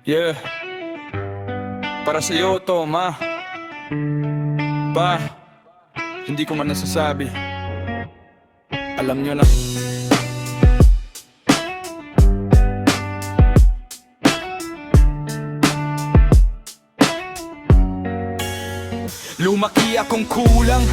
Yeah, para sa'yo to, ma. Pa, hindi ko man nasasabi. Alam nyo na. Lumaki akong kulang,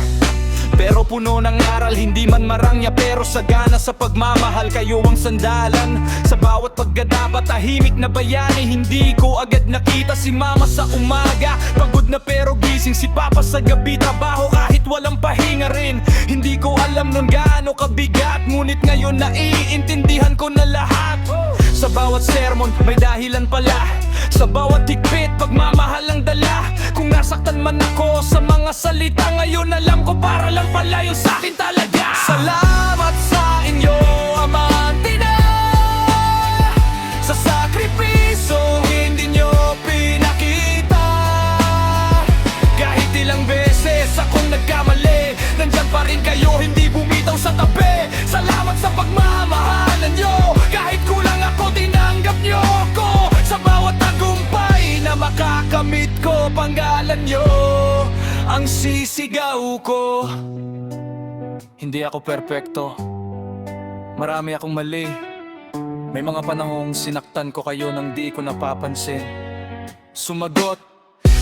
pero puno ng aral. Hindi man marangya pero sagana sa pagmamahal. Kayo ang sandalan sa bawat paggadaba. Tahimik na bayani, hindi ko agad nakita si mama sa umaga. Pagod na pero gising si papa sa gabi. Trabaho kahit walang pahinga rin. Hindi ko alam nun gaano kabigat, ngunit ngayon naiintindihan ko na lahat. Sa bawat sermon may dahilan pala, sa bawat higpit pagmamahal ang dala. Kung nasaktan man ako sa mga salita, ngayon alam ko para lang pala yun sa'kin talaga. Salamat sa inyo, amante na, sa sakripisong hindi nyo pinakita. Kahit ilang beses akong nagkamali, nandyan pa rin kayo, hindi bumitaw sa tabi. Salamat sa pagmamahalan nyo, kahit kulang ako tinanggap nyo ko. Sa bawat tagumpay na makakamit ko, panggalan nyo ang sisigaw ko. Hindi ako perpekto, marami akong mali. May mga panahong sinaktan ko kayo nang di ko napapansin. Sumagot,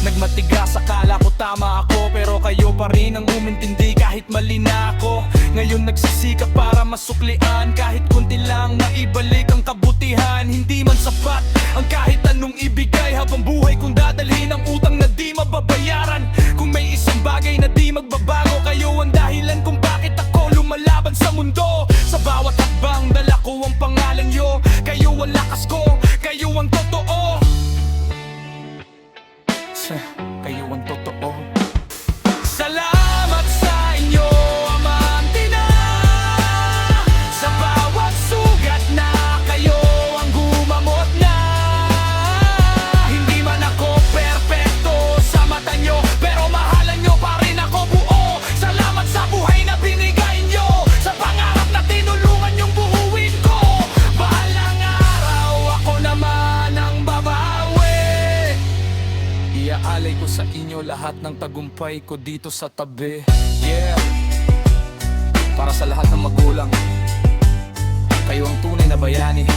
nagmatigas, akala ko tama ako, pero kayo pa rin ang umintindi kahit mali na ako. Ngayon nagsisikap para masuklian, kahit kunti lang maibalik ang kabutihan. Hindi man sapat ang kahit anong ibigay, habang buhay kong dadalhin ang utang na di mababayaran. Kung may isang bagay na di magbabago, kayo ang dahilan kung bakit ako lumalaban sa mundo. Sa bawat hakbang dala ko ang pangalan nyo, kayo ang lakas ko, kayo ang totoo. Kayo ang totoo. Salamat sa inyo, amante na, sa bawat sugat na kayo ang gumamot na. Hindi man ako perpekto sa mata nyo, pero mahalan nyo pa rin ako buo. Salamat sa buhay na binigay nyo, sa pangarap na tinulungan nyong buuin ko. Bahalang araw ako naman ang babawi. Iaalay ko sa inyo lahat ng tagumpay ko dito sa tabi. Yeah, para sa lahat ng magulang, kayo ang tunay na bayani.